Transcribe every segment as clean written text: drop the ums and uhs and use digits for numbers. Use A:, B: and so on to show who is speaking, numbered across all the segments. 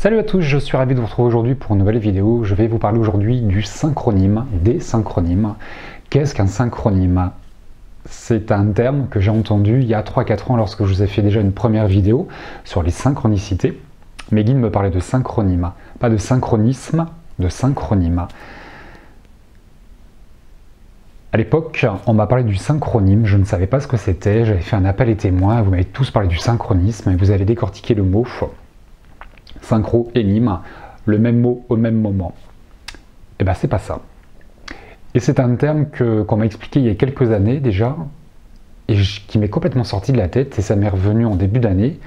A: Salut à tous, je suis ravi de vous retrouver aujourd'hui pour une nouvelle vidéo. Je vais vous parler aujourd'hui du synchronyme, des synchronymes. Qu'est-ce qu'un synchronyme? C'est un terme que j'ai entendu il y a 3-4 ans lorsque je vous ai fait déjà une première vidéo sur les synchronicités. Mes guides me parlaient de synchronyme, pas de synchronisme, de synchronyme. À l'époque, on m'a parlé du synchronyme, je ne savais pas ce que c'était, j'avais fait un appel et témoin, vous m'avez tous parlé du synchronisme et vous avez décortiqué le mot synchro-énime, le même mot au même moment. Et bien c'est pas ça. Et c'est un terme qu'on m'a expliqué il y a quelques années déjà, et qui m'est complètement sorti de la tête, et ça m'est revenu en début d'année,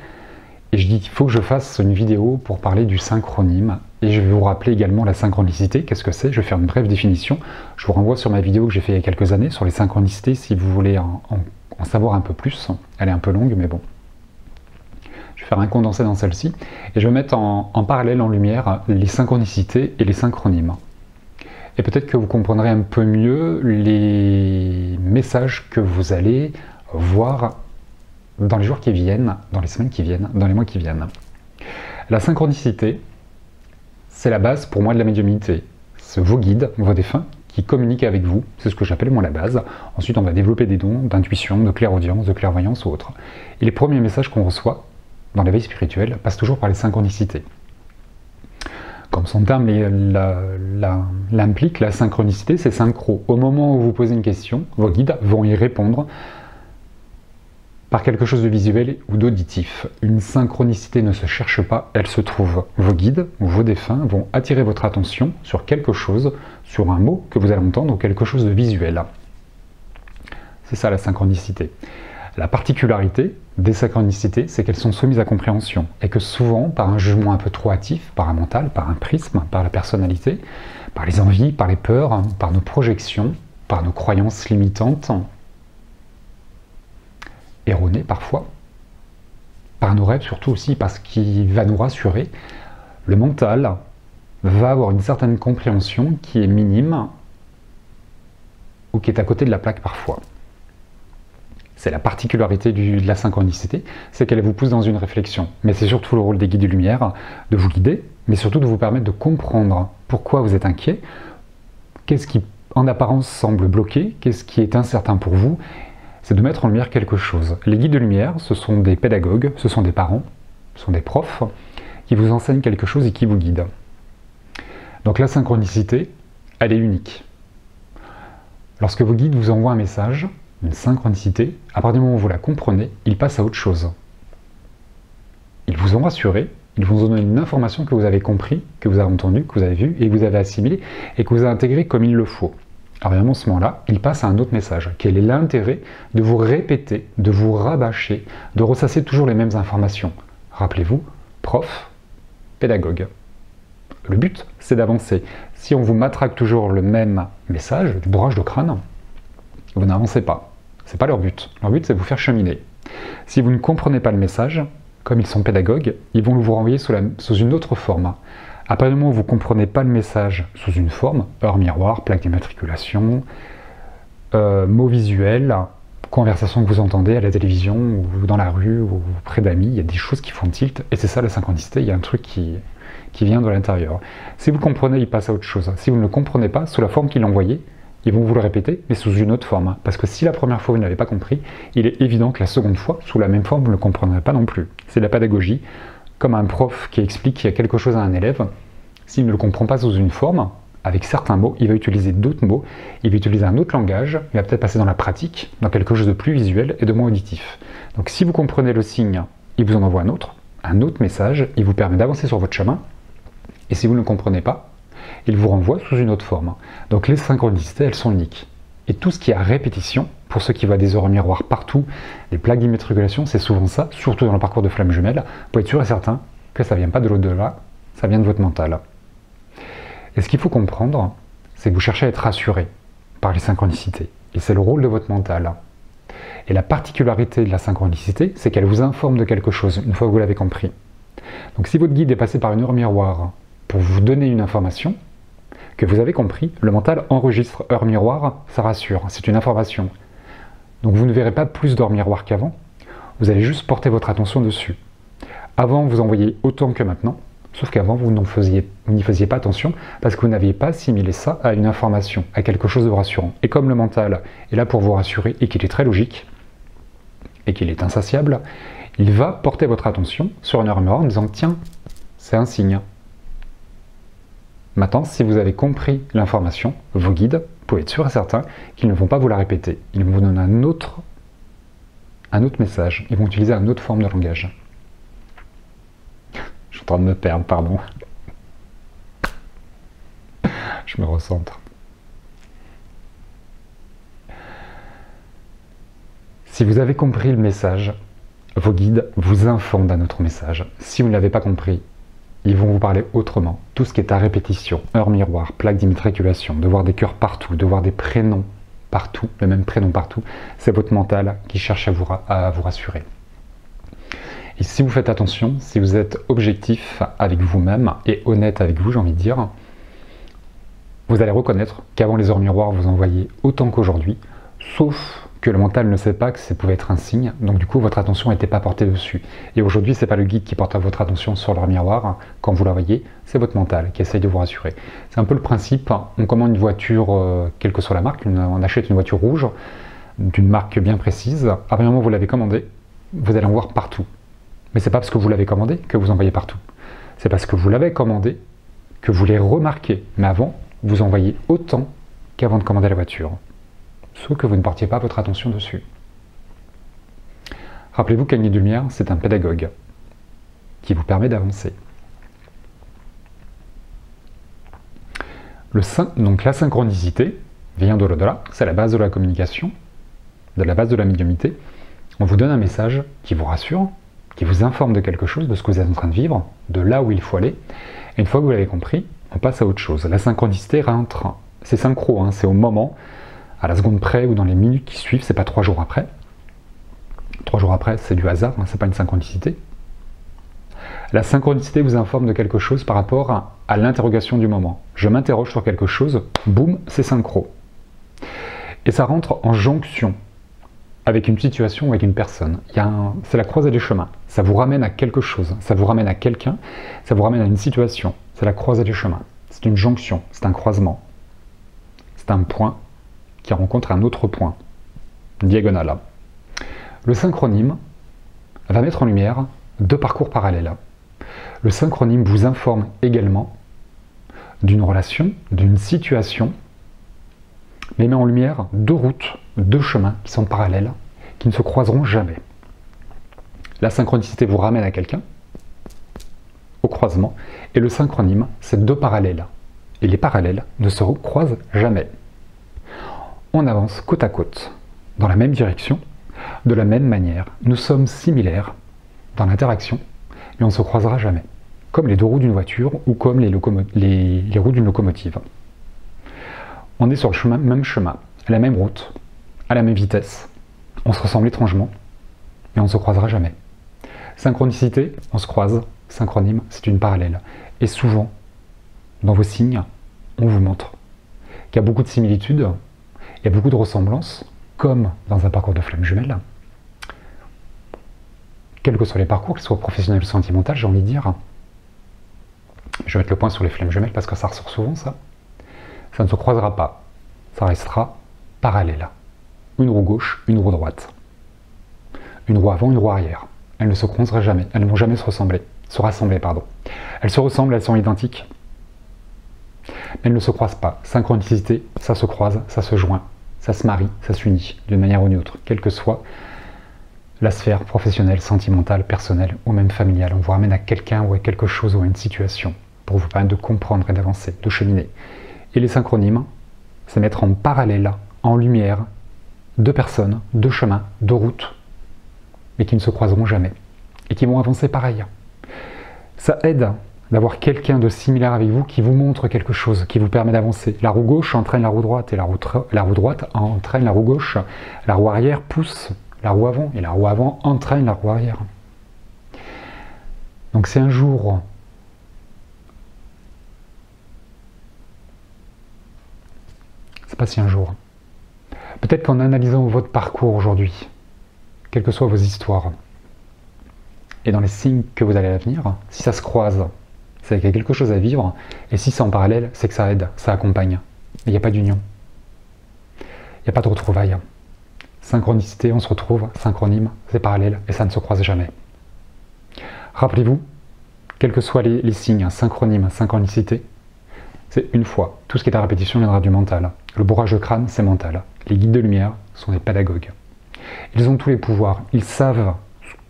A: et je dis qu'il faut que je fasse une vidéo pour parler du synchronyme, et je vais vous rappeler également la synchronicité, qu'est-ce que c'est, je vais faire une brève définition, je vous renvoie sur ma vidéo que j'ai fait il y a quelques années sur les synchronicités si vous voulez en savoir un peu plus, elle est un peu longue mais bon. Je vais faire un condensé dans celle-ci, et je vais mettre en parallèle, en lumière, les synchronicités et les synchronymes. Et peut-être que vous comprendrez un peu mieux les messages que vous allez voir dans les jours qui viennent, dans les semaines qui viennent, dans les mois qui viennent. La synchronicité, c'est la base pour moi de la médiumnité. C'est vos guides, vos défunts, qui communiquent avec vous, c'est ce que j'appelle moi la base. Ensuite on va développer des dons d'intuition, de clairaudience, de clairvoyance ou autre. Et les premiers messages qu'on reçoit dans la vie spirituelle passent toujours par les synchronicités. Comme son terme l'implique, la synchronicité, c'est synchro. Au moment où vous posez une question, vos guides vont y répondre par quelque chose de visuel ou d'auditif. Une synchronicité ne se cherche pas, elle se trouve. Vos guides ou vos défunts vont attirer votre attention sur quelque chose, sur un mot que vous allez entendre ou quelque chose de visuel. C'est ça la synchronicité. La particularité des synchronicités, c'est qu'elles sont soumises à compréhension et que souvent, par un jugement un peu trop hâtif, par un mental, par un prisme, par la personnalité, par les envies, par les peurs, par nos projections, par nos croyances limitantes, erronées parfois, par nos rêves surtout aussi, parce qu'il va nous rassurer, le mental va avoir une certaine compréhension qui est minime ou qui est à côté de la plaque parfois. C'est la particularité de la synchronicité, c'est qu'elle vous pousse dans une réflexion. Mais c'est surtout le rôle des guides de lumière de vous guider, mais surtout de vous permettre de comprendre pourquoi vous êtes inquiet, qu'est-ce qui en apparence semble bloqué, qu'est-ce qui est incertain pour vous, c'est de mettre en lumière quelque chose. Les guides de lumière, ce sont des pédagogues, ce sont des parents, ce sont des profs, qui vous enseignent quelque chose et qui vous guident. Donc la synchronicité, elle est unique. Lorsque vos guides vous envoient un message, une synchronicité, à partir du moment où vous la comprenez, ils passent à autre chose. Ils vous ont rassuré, ils vous ont donné une information que vous avez compris, que vous avez entendu, que vous avez vu, et que vous avez assimilé, et que vous avez intégré comme il le faut. Alors à ce moment-là, ils passent à un autre message. Quel est l'intérêt de vous répéter, de vous rabâcher, de ressasser toujours les mêmes informations? Rappelez-vous, prof, pédagogue. Le but, c'est d'avancer. Si on vous matraque toujours le même message, du bourrage de crâne, vous n'avancez pas. C'est pas leur but. Leur but, c'est de vous faire cheminer. Si vous ne comprenez pas le message, comme ils sont pédagogues, ils vont vous renvoyer sous une autre forme. À partir du moment où vous ne comprenez pas le message sous une forme, heure miroir, plaque d'immatriculation, mots visuels, conversation que vous entendez à la télévision, ou dans la rue, ou près d'amis, il y a des choses qui font tilt, et c'est ça la synchronicité, il y a un truc qui vient de l'intérieur. Si vous comprenez, il passe à autre chose. Si vous ne le comprenez pas, sous la forme qu'il envoyait, ils vont vous le répéter, mais sous une autre forme. Parce que si la première fois vous n'avez pas compris, il est évident que la seconde fois, sous la même forme, vous ne le comprendrez pas non plus. C'est de la pédagogie, comme un prof qui explique qu'il y a quelque chose à un élève. S'il ne le comprend pas sous une forme, avec certains mots, il va utiliser d'autres mots, il va utiliser un autre langage, il va peut-être passer dans la pratique, dans quelque chose de plus visuel et de moins auditif. Donc si vous comprenez le signe, il vous en envoie un autre message, il vous permet d'avancer sur votre chemin, et si vous ne le comprenez pas, il vous renvoie sous une autre forme. Donc les synchronicités, elles sont uniques. Et tout ce qui est à répétition, pour ceux qui voient des heures miroirs partout, les plaques d'immatriculation, c'est souvent ça, surtout dans le parcours de flamme jumelle, pour être sûr et certain que ça ne vient pas de l'au-delà, ça vient de votre mental. Et ce qu'il faut comprendre, c'est que vous cherchez à être rassuré par les synchronicités. Et c'est le rôle de votre mental. Et la particularité de la synchronicité, c'est qu'elle vous informe de quelque chose, une fois que vous l'avez compris. Donc si votre guide est passé par une heure miroir pour vous donner une information, que vous avez compris, le mental enregistre heure miroir, ça rassure, c'est une information. Donc vous ne verrez pas plus d'heures miroir qu'avant, vous allez juste porter votre attention dessus. Avant, vous envoyez autant que maintenant, Sauf qu'avant, vous n'y faisiez pas attention parce que vous n'aviez pas assimilé ça à une information, à quelque chose de rassurant. Et comme le mental est là pour vous rassurer et qu'il est très logique, et qu'il est insatiable, il va porter votre attention sur une heure miroir en disant « Tiens, c'est un signe ». Maintenant, si vous avez compris l'information, vos guides, vous pouvez être sûr et certain qu'ils ne vont pas vous la répéter. Ils vont vous donner un autre message. Ils vont utiliser une autre forme de langage. Je suis en train de me perdre, pardon. Je me recentre. Si vous avez compris le message, vos guides vous informent d'un autre message. Si vous ne l'avez pas compris, ils vont vous parler autrement. Tout ce qui est à répétition, heure miroir, plaque d'immatriculation, de voir des cœurs partout, de voir des prénoms partout, le même prénom partout, c'est votre mental qui cherche à vous rassurer. Et si vous faites attention, si vous êtes objectif avec vous-même et honnête avec vous, j'ai envie de dire, vous allez reconnaître qu'avant les heures miroirs, vous en voyez autant qu'aujourd'hui, sauf que le mental ne sait pas que ça pouvait être un signe, donc du coup votre attention n'était pas portée dessus. Et aujourd'hui, c'est pas le guide qui porte votre attention sur l'heure miroir, quand vous la voyez, c'est votre mental qui essaye de vous rassurer. C'est un peu le principe, on commande une voiture, quelle que soit la marque, on achète une voiture rouge, d'une marque bien précise, à partir du moment où vous l'avez commandée, vous allez en voir partout. Mais c'est pas parce que vous l'avez commandé que vous en voyez partout. C'est parce que vous l'avez commandé que vous les remarquez. Mais avant, vous en voyez autant qu'avant de commander la voiture. Sauf que vous ne portiez pas votre attention dessus. Rappelez-vous qu'un guide de lumière, c'est un pédagogue qui vous permet d'avancer. Donc la synchronicité vient de l'au-delà, c'est la base de la communication, de la base de la médiumnité. On vous donne un message qui vous rassure, qui vous informe de quelque chose, de ce que vous êtes en train de vivre, de là où il faut aller. Et une fois que vous l'avez compris, on passe à autre chose. La synchronicité rentre, c'est synchro, hein, c'est au moment, à la seconde près ou dans les minutes qui suivent, c'est pas 3 jours après. 3 jours après, c'est du hasard, hein, c'est pas une synchronicité. La synchronicité vous informe de quelque chose par rapport à l'interrogation du moment. Je m'interroge sur quelque chose, boum, c'est synchro. Et ça rentre en jonction avec une situation, avec une personne. C'est la croisée des chemins. Ça vous ramène à quelque chose, ça vous ramène à quelqu'un, ça vous ramène à une situation. C'est la croisée des chemins. C'est une jonction, c'est un croisement. C'est un point qui rencontre un autre point, une diagonale. Le synchronyme va mettre en lumière 2 parcours parallèles. Le synchronyme vous informe également d'une relation, d'une situation, mais met en lumière 2 routes, 2 chemins qui sont parallèles, qui ne se croiseront jamais. La synchronicité vous ramène à quelqu'un, au croisement, et le synchronyme, c'est 2 parallèles. Et les parallèles ne se croisent jamais. On avance côte à côte, dans la même direction, de la même manière. Nous sommes similaires dans l'interaction, mais on ne se croisera jamais. Comme les 2 roues d'une voiture ou comme les roues d'une locomotive. On est sur le même chemin, à la même route, à la même vitesse. On se ressemble étrangement, mais on ne se croisera jamais. Synchronicité, on se croise. Synchronyme, c'est une parallèle. Et souvent, dans vos signes, on vous montre qu'il y a beaucoup de similitudes, il y a beaucoup de ressemblances, comme dans un parcours de flamme jumelle. Quels que soient les parcours, qu'ils soient professionnels ou sentimentaux, j'ai envie de dire. Je vais mettre le point sur les flammes jumelles parce que ça ressort souvent, ça. Ça ne se croisera pas. Ça restera parallèle. Une roue gauche, une roue droite. Une roue avant, une roue arrière. Elles ne se croiseront jamais. Elles ne vont jamais se rassembler. Elles se ressemblent, elles sont identiques. Mais elles ne se croisent pas. Synchronicité, ça se croise, ça se joint, ça se marie, ça s'unit d'une manière ou d'une autre, quelle que soit la sphère professionnelle, sentimentale, personnelle ou même familiale. On vous ramène à quelqu'un ou à quelque chose ou à une situation pour vous permettre de comprendre et d'avancer, de cheminer. Et les synchronymes, c'est mettre en parallèle, en lumière, 2 personnes, 2 chemins, 2 routes, mais qui ne se croiseront jamais et qui vont avancer pareil. Ça aide d'avoir quelqu'un de similaire avec vous qui vous montre quelque chose, qui vous permet d'avancer. La roue gauche entraîne la roue droite et la roue droite entraîne la roue gauche. La roue arrière pousse la roue avant et la roue avant entraîne la roue arrière. Donc c'est un jour c'est pas si un jour. Peut-être qu'en analysant votre parcours aujourd'hui, quelles que soient vos histoires, et dans les signes que vous allez à l'avenir, si ça se croise, c'est qu'il y a quelque chose à vivre, et si c'est en parallèle, c'est que ça aide, ça accompagne. Il n'y a pas d'union. Il n'y a pas de retrouvailles. Synchronicité, on se retrouve, synchronyme, c'est parallèle, et ça ne se croise jamais. Rappelez-vous, quels que soient les signes, synchronyme, synchronicité, c'est une fois. Tout ce qui est à répétition viendra du mental. Le bourrage de crâne, c'est mental. Les guides de lumière sont des pédagogues. Ils ont tous les pouvoirs. Ils savent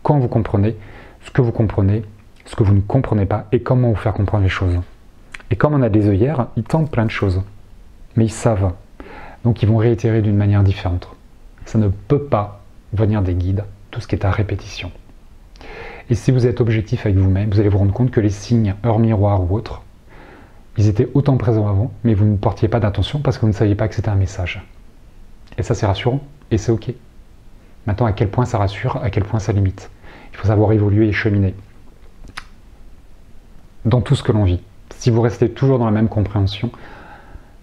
A: quand vous comprenez, ce que vous ne comprenez pas, et comment vous faire comprendre les choses. Et comme on a des œillères, ils tentent plein de choses. Mais ils savent. Donc ils vont réitérer d'une manière différente. Ça ne peut pas venir des guides, tout ce qui est à répétition. Et si vous êtes objectif avec vous-même, vous allez vous rendre compte que les signes, heure miroir ou autres, ils étaient autant présents avant, mais vous ne portiez pas d'attention parce que vous ne saviez pas que c'était un message. Et ça, c'est rassurant, et c'est ok. Maintenant, à quel point ça rassure, à quel point ça limite. Il faut savoir évoluer et cheminer dans tout ce que l'on vit. Si vous restez toujours dans la même compréhension,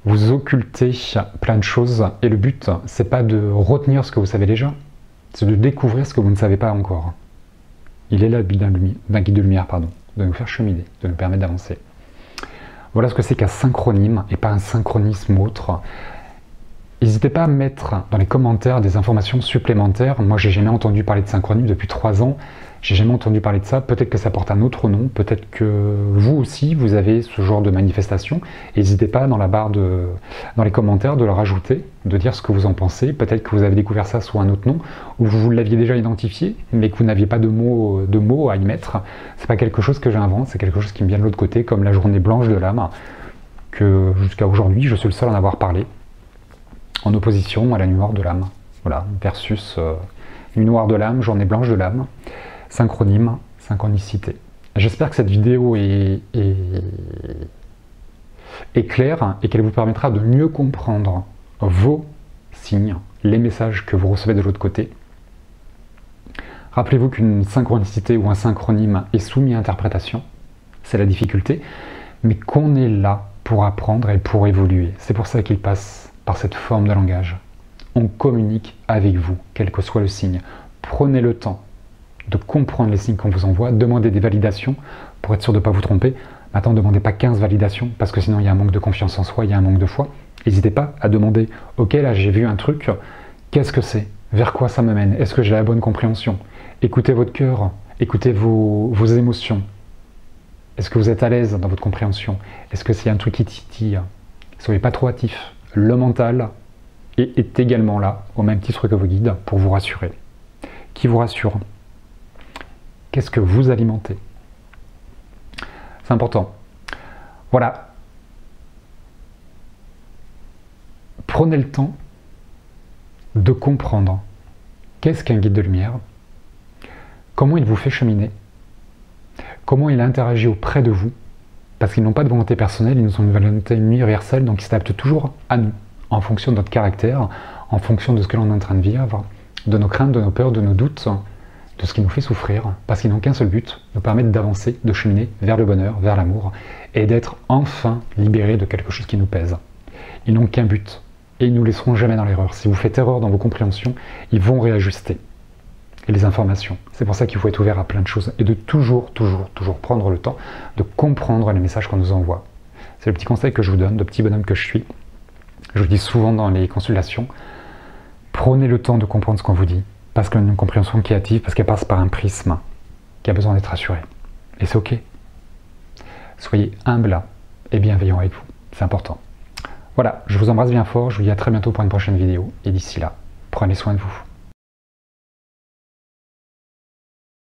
A: vous occultez plein de choses, et le but, c'est pas de retenir ce que vous savez déjà, c'est de découvrir ce que vous ne savez pas encore. Il est là, le but d'un guide de lumière, de nous faire cheminer, de nous permettre d'avancer. Voilà ce que c'est qu'un synchronyme et pas un synchronisme autre. N'hésitez pas à mettre dans les commentaires des informations supplémentaires. Moi, j'ai jamais entendu parler de synchronyme depuis 3 ans. J'ai jamais entendu parler de ça. Peut-être que ça porte un autre nom. Peut-être que vous aussi, vous avez ce genre de manifestation. N'hésitez pas dans les commentaires de le rajouter, de dire ce que vous en pensez. Peut-être que vous avez découvert ça sous un autre nom, ou vous l'aviez déjà identifié, mais que vous n'aviez pas de mots à y mettre. C'est pas quelque chose que j'invente, c'est quelque chose qui me vient de l'autre côté, comme la journée blanche de l'âme, que jusqu'à aujourd'hui, je suis le seul à en avoir parlé, en opposition à la nuit noire de l'âme. Voilà, versus nuit noire de l'âme, journée blanche de l'âme. Synchronyme, synchronicité. J'espère que cette vidéo est claire et qu'elle vous permettra de mieux comprendre vos signes, les messages que vous recevez de l'autre côté. Rappelez-vous qu'une synchronicité ou un synchronyme est soumis à interprétation, c'est la difficulté, mais qu'on est là pour apprendre et pour évoluer. C'est pour ça qu'il passe par cette forme de langage. On communique avec vous, quel que soit le signe. Prenez le temps de comprendre les signes qu'on vous envoie, demandez des validations pour être sûr de ne pas vous tromper. Maintenant, ne demandez pas 15 validations parce que sinon il y a un manque de confiance en soi, il y a un manque de foi. N'hésitez pas à demander, ok, là j'ai vu un truc, qu'est-ce que c'est? Vers quoi ça me mène? Est-ce que j'ai la bonne compréhension? Écoutez votre cœur, écoutez vos émotions. Est-ce que vous êtes à l'aise dans votre compréhension? Est-ce que c'est un truc qui titille? Soyez pas trop hâtifs. Le mental est également là, au même titre que vos guides, pour vous rassurer. Qui vous rassure? Qu'est-ce que vous alimentez? C'est important. Voilà. Prenez le temps de comprendre qu'est-ce qu'un guide de lumière, comment il vous fait cheminer, comment il interagit auprès de vous, parce qu'ils n'ont pas de volonté personnelle, ils ont une volonté universelle, donc ils s'adaptent toujours à nous, en fonction de notre caractère, en fonction de ce que l'on est en train de vivre, de nos craintes, de nos peurs, de nos doutes, de ce qui nous fait souffrir, parce qu'ils n'ont qu'un seul but, nous permettre d'avancer, de cheminer vers le bonheur, vers l'amour, et d'être enfin libérés de quelque chose qui nous pèse. Ils n'ont qu'un but, et ils ne nous laisseront jamais dans l'erreur. Si vous faites erreur dans vos compréhensions, ils vont réajuster les informations. C'est pour ça qu'il faut être ouvert à plein de choses, et de toujours prendre le temps de comprendre les messages qu'on nous envoie. C'est le petit conseil que je vous donne, de petit bonhomme que je suis. Je vous dis souvent dans les consultations, prenez le temps de comprendre ce qu'on vous dit, parce qu'on a une compréhension qui est hâtive, parce qu'elle passe par un prisme qui a besoin d'être assuré. Et c'est ok. Soyez humble et bienveillant avec vous. C'est important. Voilà, je vous embrasse bien fort, je vous dis à très bientôt pour une prochaine vidéo. Et d'ici là, prenez soin de vous.